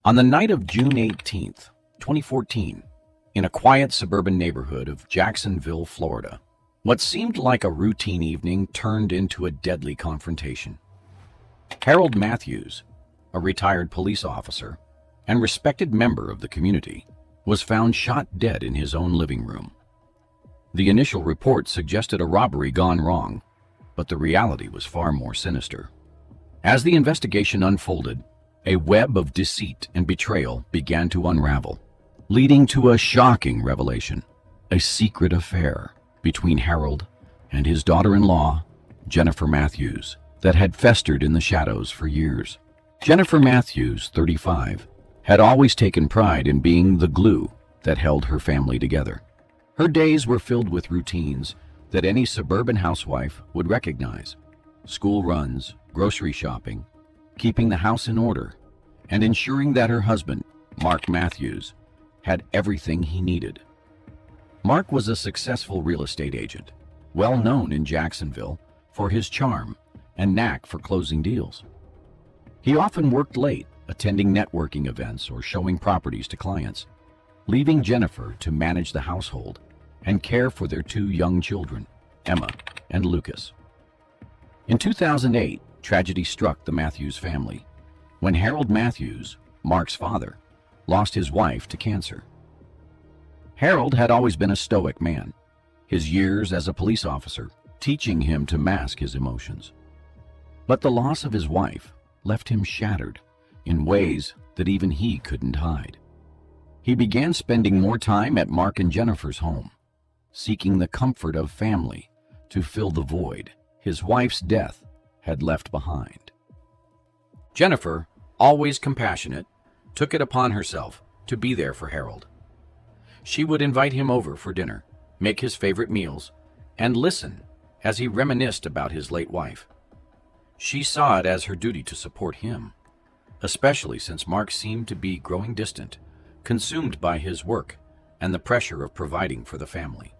On the night of June 18th, 2014, in a quiet suburban neighborhood of Jacksonville, Florida, what seemed like a routine evening turned into a deadly confrontation. Harold Matthews, a retired police officer and respected member of the community, was found shot dead in his own living room. The initial report suggested a robbery gone wrong, but the reality was far more sinister. As the investigation unfolded, a web of deceit and betrayal began to unravel, leading to a shocking revelation: a secret affair between Harold and his daughter-in-law, Jennifer Matthews, that had festered in the shadows for years. Jennifer Matthews, 35, had always taken pride in being the glue that held her family together. Her days were filled with routines that any suburban housewife would recognize: school runs, grocery shopping, keeping the house in order, and ensuring that her husband, Mark Matthews, had everything he needed. Mark was a successful real estate agent, well known in Jacksonville for his charm and knack for closing deals. He often worked late, attending networking events or showing properties to clients, leaving Jennifer to manage the household and care for their two young children, Emma and Lucas. In 2008, tragedy struck the Matthews family when Harold Matthews, Mark's father, lost his wife to cancer. Harold had always been a stoic man, his years as a police officer teaching him to mask his emotions. But the loss of his wife left him shattered in ways that even he couldn't hide. He began spending more time at Mark and Jennifer's home, seeking the comfort of family to fill the void his wife's death had left behind. Jennifer, always compassionate, took it upon herself to be there for Harold. She would invite him over for dinner, make his favorite meals, and listen as he reminisced about his late wife. She saw it as her duty to support him, especially since Mark seemed to be growing distant, consumed by his work and the pressure of providing for the family.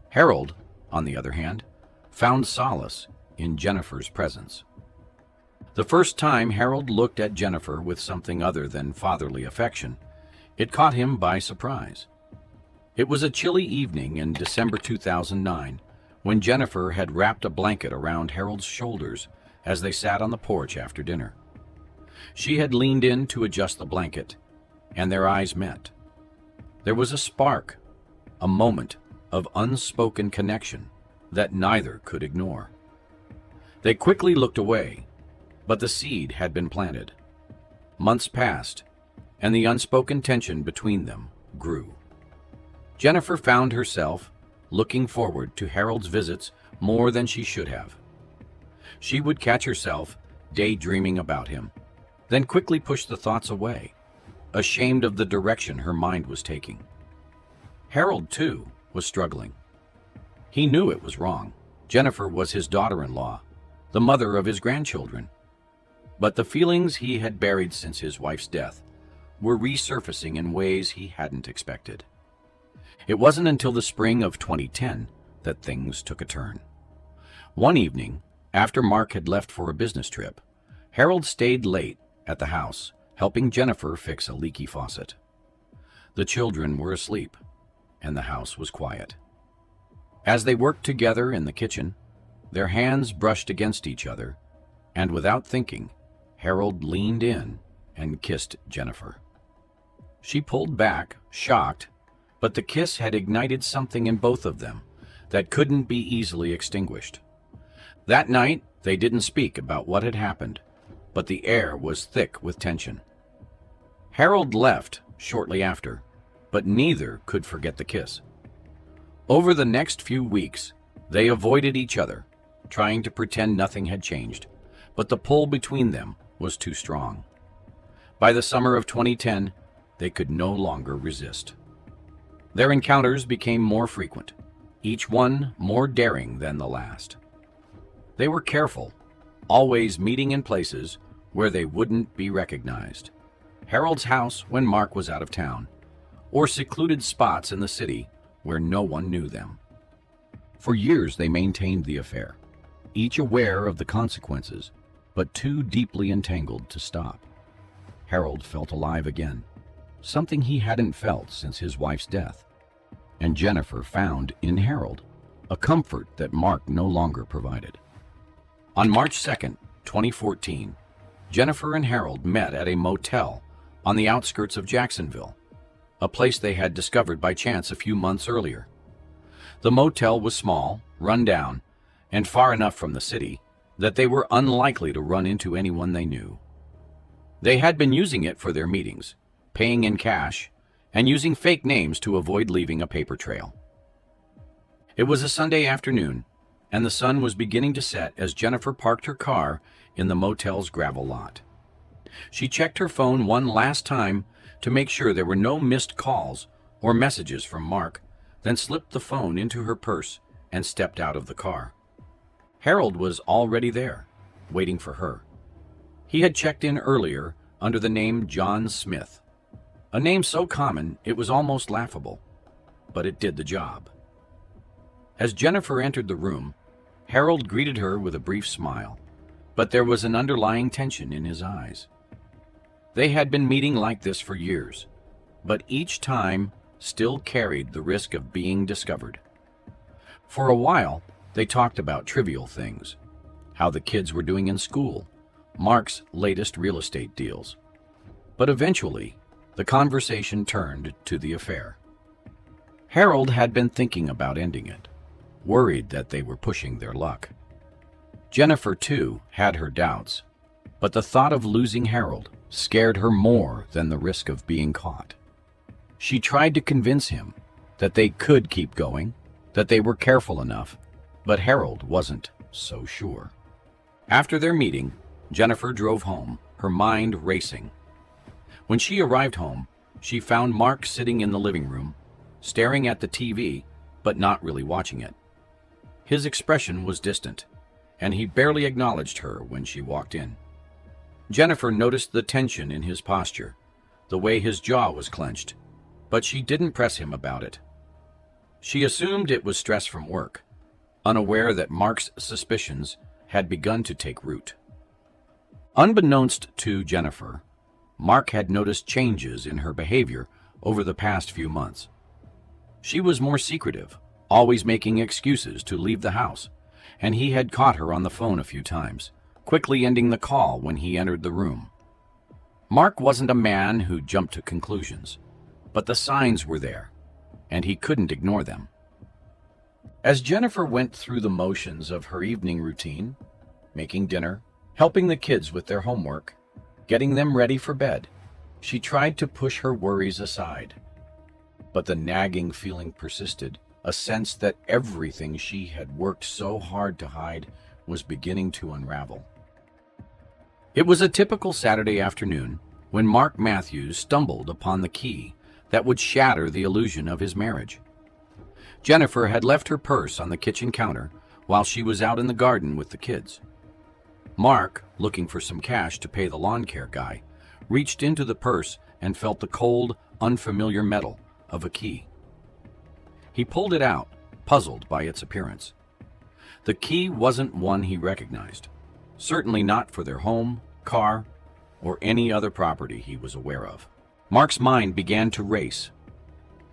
Harold, on the other hand, found solace in Jennifer's presence. The first time Harold looked at Jennifer with something other than fatherly affection, it caught him by surprise. It was a chilly evening in December 2009 when Jennifer had wrapped a blanket around Harold's shoulders as they sat on the porch after dinner. She had leaned in to adjust the blanket, and their eyes met. There was a spark, a moment of unspoken connection that neither could ignore. They quickly looked away, but the seed had been planted. Months passed, and the unspoken tension between them grew. Jennifer found herself looking forward to Harold's visits more than she should have. She would catch herself daydreaming about him, then quickly push the thoughts away, ashamed of the direction her mind was taking. Harold, too, was struggling. He knew it was wrong. Jennifer was his daughter-in-law, the mother of his grandchildren. But the feelings he had buried since his wife's death were resurfacing in ways he hadn't expected. It wasn't until the spring of 2010 that things took a turn. One evening, after Mark had left for a business trip, Harold stayed late at the house, helping Jennifer fix a leaky faucet. The children were asleep, and the house was quiet. As they worked together in the kitchen, their hands brushed against each other, and without thinking, Harold leaned in and kissed Jennifer. She pulled back, shocked, but the kiss had ignited something in both of them that couldn't be easily extinguished. That night, they didn't speak about what had happened, but the air was thick with tension. Harold left shortly after, but neither could forget the kiss. Over the next few weeks, they avoided each other, trying to pretend nothing had changed, but the pull between them was too strong. By the summer of 2010, they could no longer resist. Their encounters became more frequent, each one more daring than the last. They were careful, always meeting in places where they wouldn't be recognized. Harold's house when Mark was out of town, or secluded spots in the city where no one knew them. For years they maintained the affair, each aware of the consequences, but too deeply entangled to stop. Harold felt alive again, something he hadn't felt since his wife's death. And Jennifer found in Harold a comfort that Mark no longer provided. On March 2nd, 2014, Jennifer and Harold met at a motel on the outskirts of Jacksonville, a place they had discovered by chance a few months earlier. The motel was small, run down, and far enough from the city that they were unlikely to run into anyone they knew. They had been using it for their meetings, paying in cash, and using fake names to avoid leaving a paper trail. It was a Sunday afternoon, and the sun was beginning to set as Jennifer parked her car in the motel's gravel lot. She checked her phone one last time to make sure there were no missed calls or messages from Mark, then slipped the phone into her purse and stepped out of the car. Harold was already there, waiting for her. He had checked in earlier under the name John Smith, a name so common it was almost laughable, but it did the job. As Jennifer entered the room, Harold greeted her with a brief smile, but there was an underlying tension in his eyes. They had been meeting like this for years, but each time still carried the risk of being discovered. For a while, they talked about trivial things, how the kids were doing in school, Mark's latest real estate deals. But eventually, the conversation turned to the affair. Harold had been thinking about ending it, worried that they were pushing their luck. Jennifer, too, had her doubts, but the thought of losing Harold scared her more than the risk of being caught. She tried to convince him that they could keep going, that they were careful enough, but Harold wasn't so sure. After their meeting, Jennifer drove home, her mind racing. When she arrived home, she found Mark sitting in the living room, staring at the TV, but not really watching it. His expression was distant, and he barely acknowledged her when she walked in. Jennifer noticed the tension in his posture, the way his jaw was clenched, but she didn't press him about it. She assumed it was stress from work, unaware that Mark's suspicions had begun to take root. Unbeknownst to Jennifer, Mark had noticed changes in her behavior over the past few months. She was more secretive, always making excuses to leave the house, and he had caught her on the phone a few times, quickly ending the call when he entered the room. Mark wasn't a man who jumped to conclusions, but the signs were there, and he couldn't ignore them. As Jennifer went through the motions of her evening routine, making dinner, helping the kids with their homework, getting them ready for bed, she tried to push her worries aside. But the nagging feeling persisted, a sense that everything she had worked so hard to hide was beginning to unravel. It was a typical Saturday afternoon when Mark Matthews stumbled upon the key that would shatter the illusion of his marriage. Jennifer had left her purse on the kitchen counter while she was out in the garden with the kids. Mark, looking for some cash to pay the lawn care guy, reached into the purse and felt the cold, unfamiliar metal of a key. He pulled it out, puzzled by its appearance. The key wasn't one he recognized, certainly not for their home, car, or any other property he was aware of. Mark's mind began to race.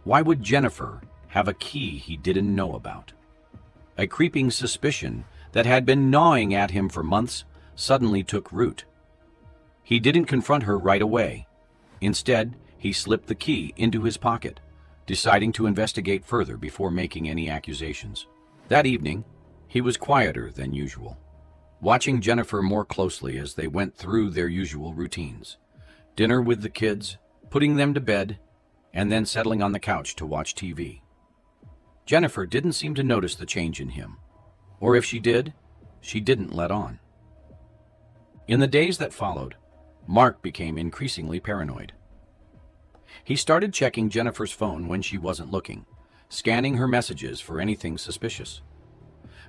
Why would Jennifer have a key he didn't know about? A creeping suspicion that had been gnawing at him for months suddenly took root. He didn't confront her right away. Instead, he slipped the key into his pocket, deciding to investigate further before making any accusations. That evening, he was quieter than usual, watching Jennifer more closely as they went through their usual routines. Dinner with the kids, putting them to bed, and then settling on the couch to watch TV. Jennifer didn't seem to notice the change in him, or if she did, she didn't let on. In the days that followed, Mark became increasingly paranoid. He started checking Jennifer's phone when she wasn't looking, scanning her messages for anything suspicious.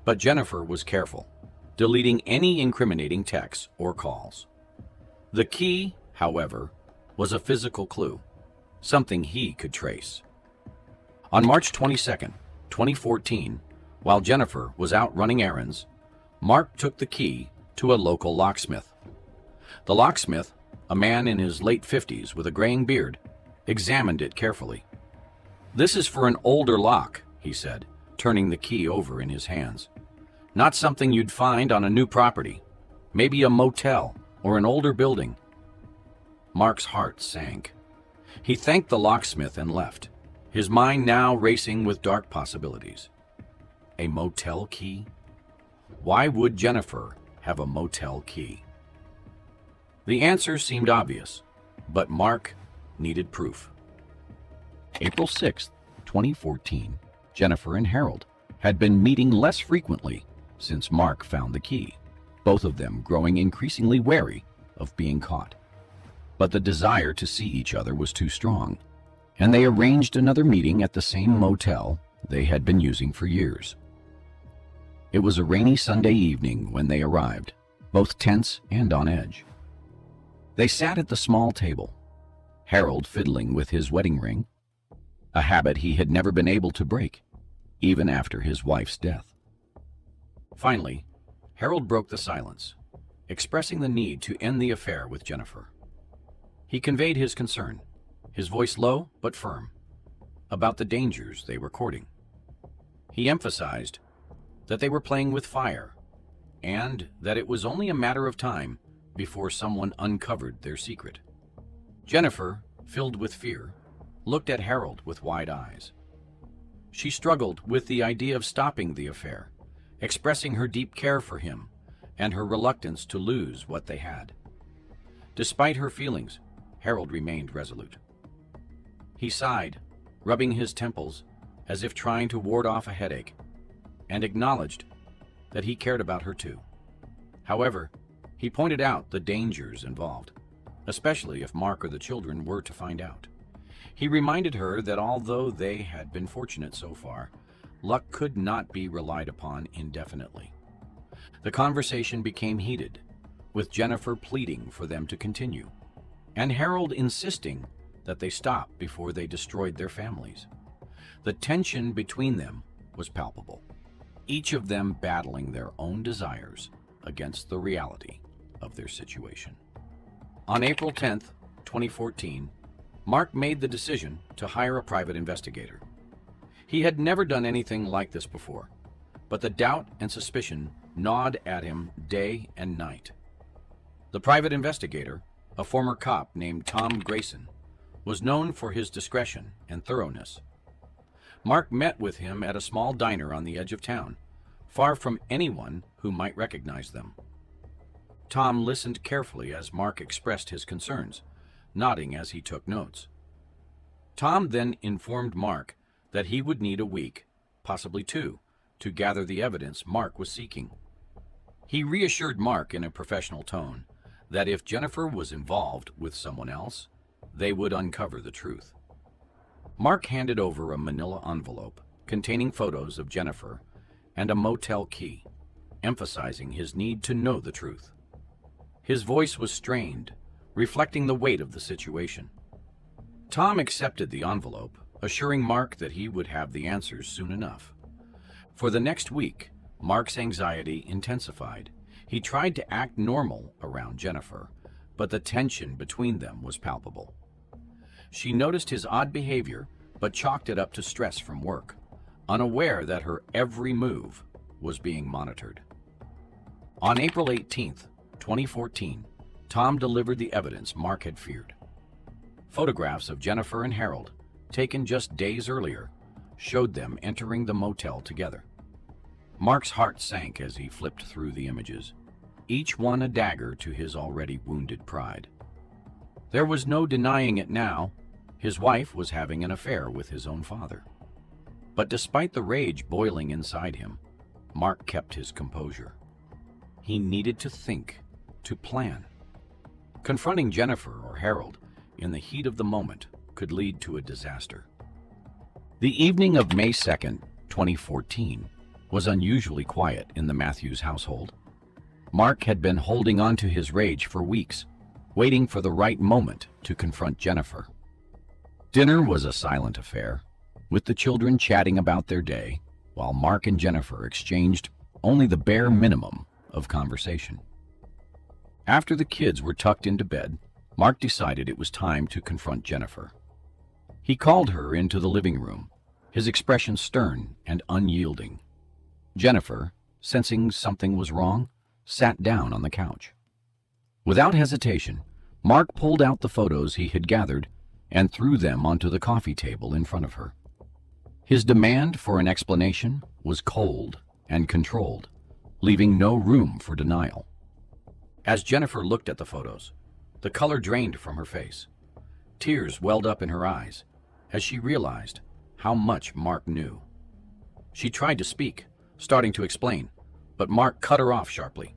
But Jennifer was careful, deleting any incriminating texts or calls. The key, however, was a physical clue, something he could trace. On March 22nd, 2014, while Jennifer was out running errands, Mark took the key to a local locksmith. The locksmith a man in his late 50s with a graying beard, examined it carefully. "This is for an older lock," he said, turning the key over in his hands. "Not something you'd find on a new property. Maybe a motel or an older building." Mark's heart sank. He thanked the locksmith and left, his mind now racing with dark possibilities. A motel key? Why would Jennifer have a motel key? The answer seemed obvious, but Mark needed proof. April 6, 2014, Jennifer and Harold had been meeting less frequently since Mark found the key, both of them growing increasingly wary of being caught. But the desire to see each other was too strong, and they arranged another meeting at the same motel they had been using for years. It was a rainy Sunday evening when they arrived, both tense and on edge. They sat at the small table, Harold fiddling with his wedding ring, a habit he had never been able to break, even after his wife's death. Finally, Harold broke the silence, expressing the need to end the affair with Jennifer. He conveyed his concern, his voice low but firm, about the dangers they were courting. He emphasized that they were playing with fire, and that it was only a matter of time before someone uncovered their secret. Jennifer, filled with fear, looked at Harold with wide eyes. She struggled with the idea of stopping the affair, expressing her deep care for him and her reluctance to lose what they had. Despite her feelings, Harold remained resolute. He sighed, rubbing his temples as if trying to ward off a headache, and acknowledged that he cared about her too. However, he pointed out the dangers involved, especially if Mark or the children were to find out. He reminded her that although they had been fortunate so far, luck could not be relied upon indefinitely. The conversation became heated, with Jennifer pleading for them to continue, and Harold insisting that they stop before they destroyed their families. The tension between them was palpable, each of them battling their own desires against the reality of their situation. On April 10th, 2014, Mark made the decision to hire a private investigator. He had never done anything like this before, but the doubt and suspicion gnawed at him day and night. The private investigator, a former cop named Tom Grayson, was known for his discretion and thoroughness. Mark met with him at a small diner on the edge of town, far from anyone who might recognize them. Tom listened carefully as Mark expressed his concerns, nodding as he took notes. Tom then informed Mark that he would need a week, possibly two, to gather the evidence Mark was seeking. He reassured Mark in a professional tone that if Jennifer was involved with someone else, they would uncover the truth. Mark handed over a manila envelope containing photos of Jennifer and a motel key, emphasizing his need to know the truth. His voice was strained, reflecting the weight of the situation. Tom accepted the envelope, assuring Mark that he would have the answers soon enough. For the next week, Mark's anxiety intensified. He tried to act normal around Jennifer, but the tension between them was palpable. She noticed his odd behavior, but chalked it up to stress from work, unaware that her every move was being monitored. On April 18th, 2014, Tom delivered the evidence Mark had feared. Photographs of Jennifer and Harold, taken just days earlier, showed them entering the motel together. Mark's heart sank as he flipped through the images, each one a dagger to his already wounded pride. There was no denying it now. His wife was having an affair with his own father. But despite the rage boiling inside him, Mark kept his composure. He needed to think, to plan. Confronting Jennifer or Harold in the heat of the moment could lead to a disaster. The evening of May 2nd, 2014, was unusually quiet in the Matthews household. Mark had been holding on to his rage for weeks, waiting for the right moment to confront Jennifer. Dinner was a silent affair, with the children chatting about their day, while Mark and Jennifer exchanged only the bare minimum of conversation. After the kids were tucked into bed, Mark decided it was time to confront Jennifer. He called her into the living room, his expression stern and unyielding. Jennifer, sensing something was wrong, sat down on the couch. Without hesitation, Mark pulled out the photos he had gathered and threw them onto the coffee table in front of her. His demand for an explanation was cold and controlled, leaving no room for denial. As Jennifer looked at the photos, the color drained from her face. Tears welled up in her eyes as she realized how much Mark knew. She tried to speak, starting to explain, but Mark cut her off sharply.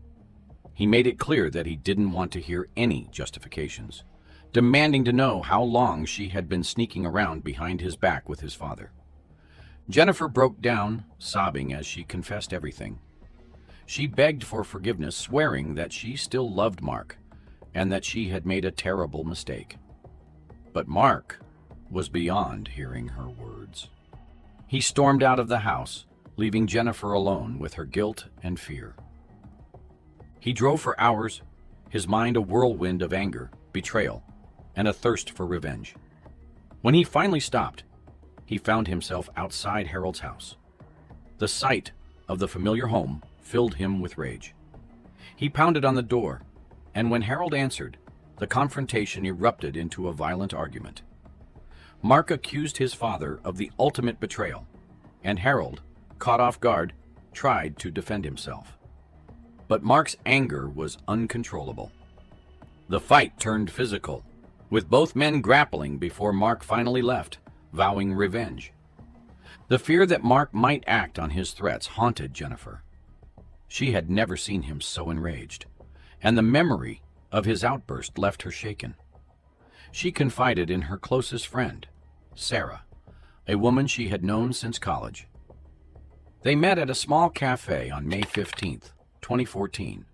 He made it clear that he didn't want to hear any justifications, demanding to know how long she had been sneaking around behind his back with his father. Jennifer broke down, sobbing as she confessed everything. She begged for forgiveness, swearing that she still loved Mark and that she had made a terrible mistake. But Mark was beyond hearing her words. He stormed out of the house, leaving Jennifer alone with her guilt and fear. He drove for hours, his mind a whirlwind of anger, betrayal, and a thirst for revenge. When he finally stopped, he found himself outside Harold's house. The sight of the familiar home filled him with rage. He pounded on the door, and when Harold answered, the confrontation erupted into a violent argument. Mark accused his father of the ultimate betrayal, and Harold, caught off guard, tried to defend himself. But Mark's anger was uncontrollable. The fight turned physical, with both men grappling before Mark finally left, vowing revenge. The fear that Mark might act on his threats haunted Jennifer. She had never seen him so enraged, and the memory of his outburst left her shaken. She confided in her closest friend, Sarah, a woman she had known since college. They met at a small cafe on May 15th, 2014,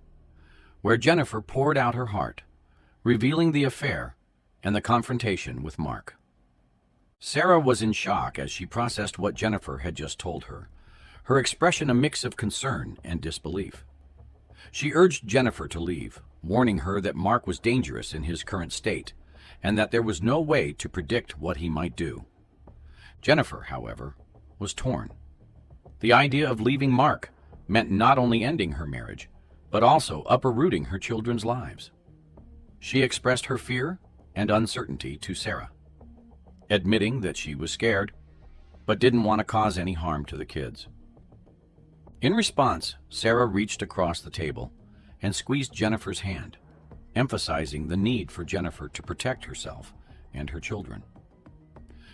where Jennifer poured out her heart, revealing the affair and the confrontation with Mark. Sarah was in shock as she processed what Jennifer had just told her, her expression a mix of concern and disbelief. She urged Jennifer to leave, warning her that Mark was dangerous in his current state and that there was no way to predict what he might do. Jennifer, however, was torn. The idea of leaving Mark meant not only ending her marriage, but also uprooting her children's lives. She expressed her fear and uncertainty to Sarah, admitting that she was scared, but didn't want to cause any harm to the kids. In response, Sarah reached across the table and squeezed Jennifer's hand, emphasizing the need for Jennifer to protect herself and her children.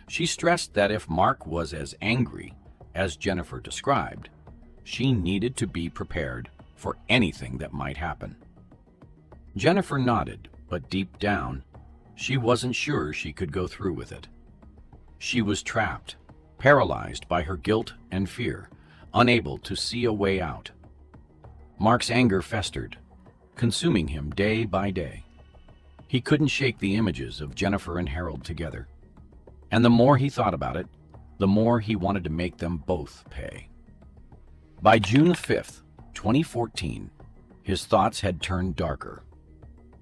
She stressed that if Mark was as angry as Jennifer described, she needed to be prepared for anything that might happen. Jennifer nodded, but deep down, she wasn't sure she could go through with it. She was trapped, paralyzed by her guilt and fear, unable to see a way out. Mark's anger festered, consuming him day by day. He couldn't shake the images of Jennifer and Harold together, and the more he thought about it, the more he wanted to make them both pay. By June 5th, 2014, his thoughts had turned darker,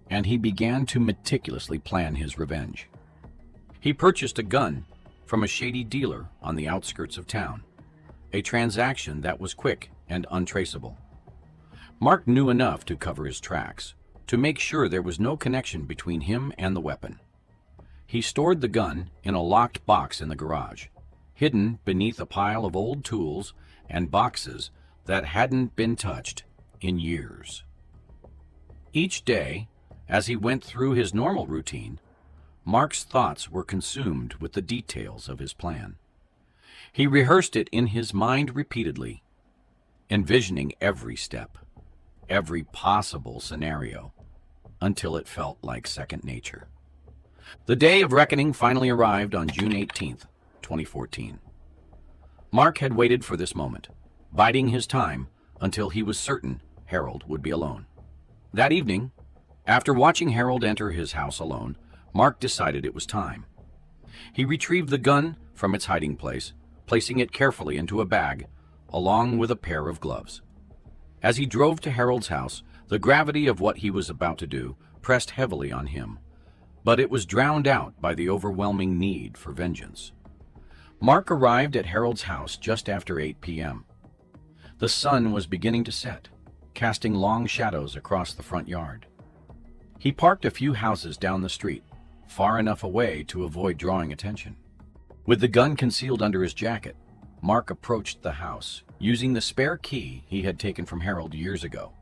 and he began to meticulously plan his revenge. He purchased a gun from a shady dealer on the outskirts of town, a transaction that was quick and untraceable. Mark knew enough to cover his tracks, to make sure there was no connection between him and the weapon. He stored the gun in a locked box in the garage, hidden beneath a pile of old tools and boxes that hadn't been touched in years. Each day, as he went through his normal routine, Mark's thoughts were consumed with the details of his plan. He rehearsed it in his mind repeatedly, envisioning every step, every possible scenario, until it felt like second nature. The day of reckoning finally arrived on June 18th, 2014. Mark had waited for this moment, biding his time until he was certain Harold would be alone. That evening, after watching Harold enter his house alone, Mark decided it was time. He retrieved the gun from its hiding place, placing it carefully into a bag, along with a pair of gloves. As he drove to Harold's house, the gravity of what he was about to do pressed heavily on him, but it was drowned out by the overwhelming need for vengeance. Mark arrived at Harold's house just after 8 p.m. The sun was beginning to set, casting long shadows across the front yard. He parked a few houses down the street, far enough away to avoid drawing attention. With the gun concealed under his jacket, Mark approached the house, using the spare key he had taken from Harold years ago.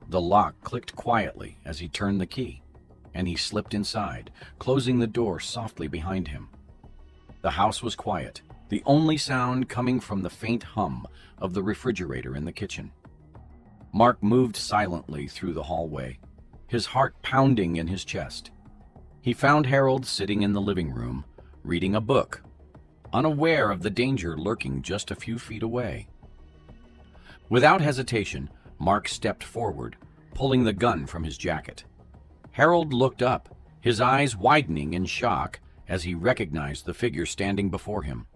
The lock clicked quietly as he turned the key, and he slipped inside, closing the door softly behind him. The house was quiet, the only sound coming from the faint hum of the refrigerator in the kitchen. Mark moved silently through the hallway, his heart pounding in his chest. He found Harold sitting in the living room, reading a book, unaware of the danger lurking just a few feet away. Without hesitation, Mark stepped forward, pulling the gun from his jacket. Harold looked up, his eyes widening in shock as he recognized the figure standing before him.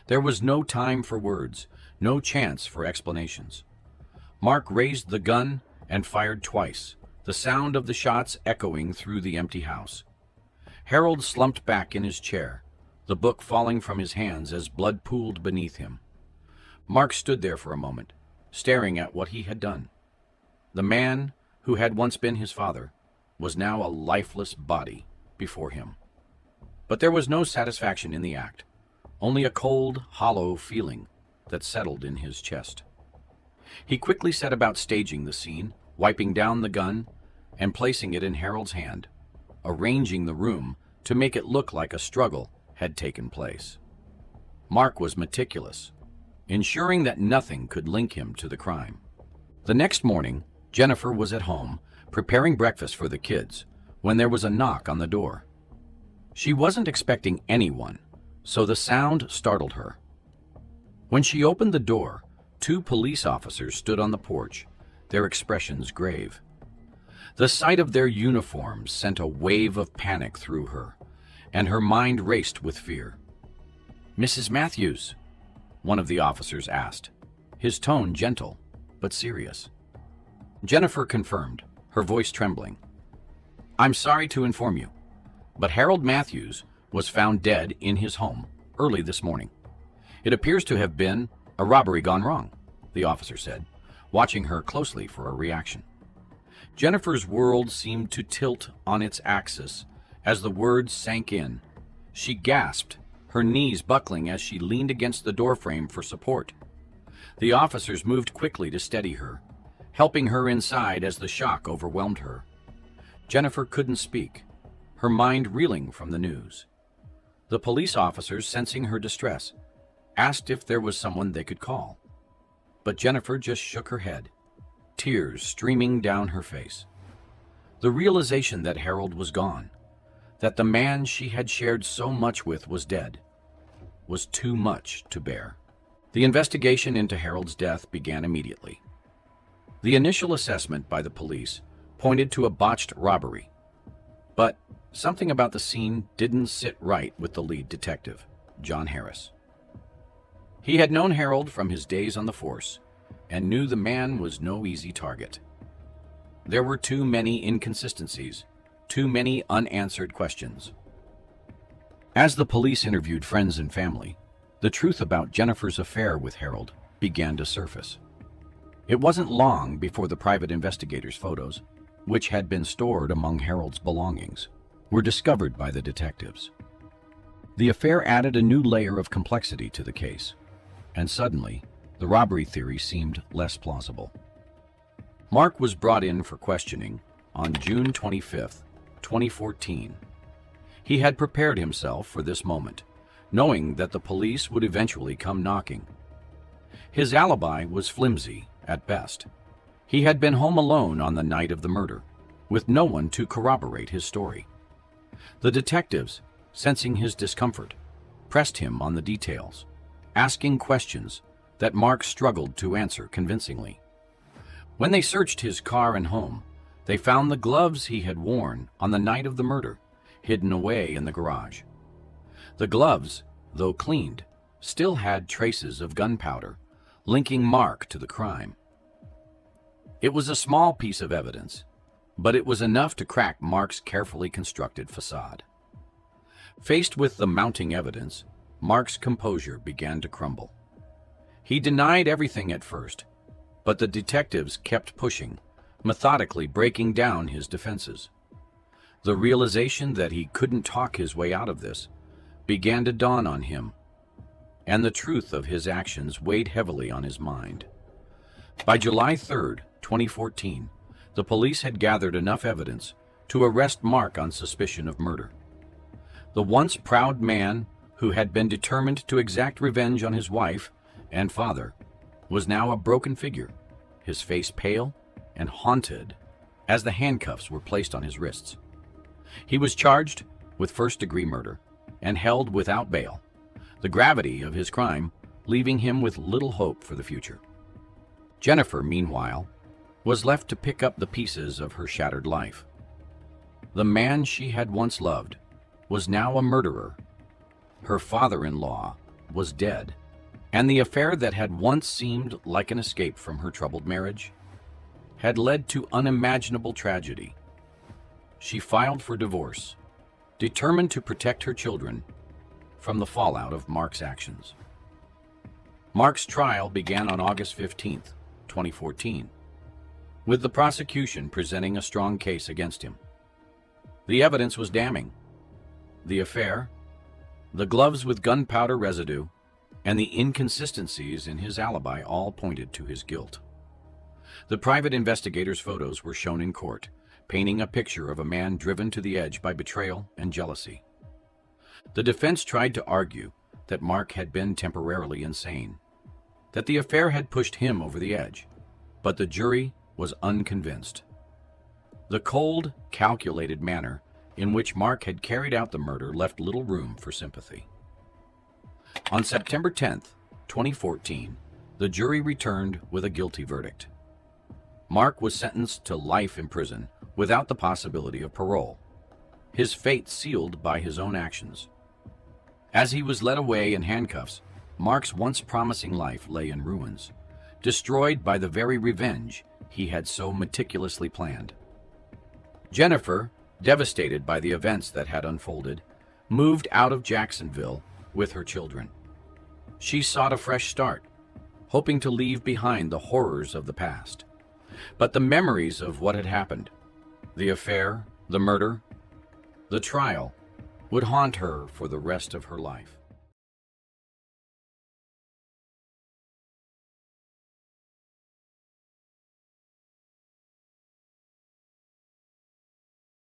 There was no time for words, no chance for explanations. Mark raised the gun and fired twice, the sound of the shots echoing through the empty house. Harold slumped back in his chair, the book falling from his hands as blood pooled beneath him. Mark stood there for a moment, staring at what he had done. The man who had once been his father was now a lifeless body before him. But there was no satisfaction in the act, only a cold, hollow feeling that settled in his chest. He quickly set about staging the scene, wiping down the gun and placing it in Harold's hand, arranging the room to make it look like a struggle had taken place. Mark was meticulous, ensuring that nothing could link him to the crime. The next morning, Jennifer was at home, preparing breakfast for the kids, when there was a knock on the door. She wasn't expecting anyone, so the sound startled her. When she opened the door, 2 police officers stood on the porch, their expressions grave. The sight of their uniforms sent a wave of panic through her, and her mind raced with fear. "Mrs. Matthews?" one of the officers asked, his tone gentle but serious. Jennifer confirmed, her voice trembling. "I'm sorry to inform you, but Harold Matthews was found dead in his home early this morning. It appears to have been a robbery gone wrong," the officer said, watching her closely for a reaction. Jennifer's world seemed to tilt on its axis as the words sank in. She gasped, her knees buckling as she leaned against the doorframe for support. The officers moved quickly to steady her, helping her inside as the shock overwhelmed her. Jennifer couldn't speak, her mind reeling from the news. The police officers, sensing her distress, asked if there was someone they could call. But Jennifer just shook her head, tears streaming down her face. The realization that Harold was gone, that the man she had shared so much with was dead, was too much to bear. The investigation into Harold's death began immediately. The initial assessment by the police pointed to a botched robbery, but something about the scene didn't sit right with the lead detective, John Harris. He had known Harold from his days on the force and knew the man was no easy target. There were too many inconsistencies, too many unanswered questions. As the police interviewed friends and family, the truth about Jennifer's affair with Harold began to surface. It wasn't long before the private investigators' photos, which had been stored among Harold's belongings, were discovered by the detectives. The affair added a new layer of complexity to the case, and suddenly, the robbery theory seemed less plausible. Mark was brought in for questioning on June 25, 2014. He had prepared himself for this moment, knowing that the police would eventually come knocking. His alibi was flimsy at best. He had been home alone on the night of the murder, with no one to corroborate his story. The detectives, sensing his discomfort, pressed him on the details, asking questions that Mark struggled to answer convincingly. When they searched his car and home, they found the gloves he had worn on the night of the murder hidden away in the garage. The gloves, though cleaned, still had traces of gunpowder, linking Mark to the crime. It was a small piece of evidence, but it was enough to crack Mark's carefully constructed facade. Faced with the mounting evidence, Mark's composure began to crumble. He denied everything at first, but the detectives kept pushing, methodically breaking down his defenses. The realization that he couldn't talk his way out of this began to dawn on him, and the truth of his actions weighed heavily on his mind. By July 3rd, 2014, the police had gathered enough evidence to arrest Mark on suspicion of murder. The once proud man, who had been determined to exact revenge on his wife and father, was now a broken figure, his face pale and haunted as the handcuffs were placed on his wrists. He was charged with first-degree murder and held without bail, the gravity of his crime leaving him with little hope for the future. Jennifer, meanwhile, was left to pick up the pieces of her shattered life. The man she had once loved was now a murderer. Her father-in-law was dead, and the affair that had once seemed like an escape from her troubled marriage had led to unimaginable tragedy. She filed for divorce, determined to protect her children from the fallout of Mark's actions. Mark's trial began on August 15th, 2014, with the prosecution presenting a strong case against him. The evidence was damning. The affair, the gloves with gunpowder residue, and the inconsistencies in his alibi all pointed to his guilt. The private investigator's photos were shown in court, painting a picture of a man driven to the edge by betrayal and jealousy. The defense tried to argue that Mark had been temporarily insane, that the affair had pushed him over the edge, but the jury was unconvinced. The cold, calculated manner in which Mark had carried out the murder left little room for sympathy. On September 10th, 2014, the jury returned with a guilty verdict. Mark was sentenced to life in prison without the possibility of parole, his fate sealed by his own actions. As he was led away in handcuffs, Mark's once promising life lay in ruins, destroyed by the very revenge he had so meticulously planned. Jennifer, devastated by the events that had unfolded, moved out of Jacksonville with her children. She sought a fresh start, hoping to leave behind the horrors of the past. But the memories of what had happened, the affair, the murder, the trial, would haunt her for the rest of her life.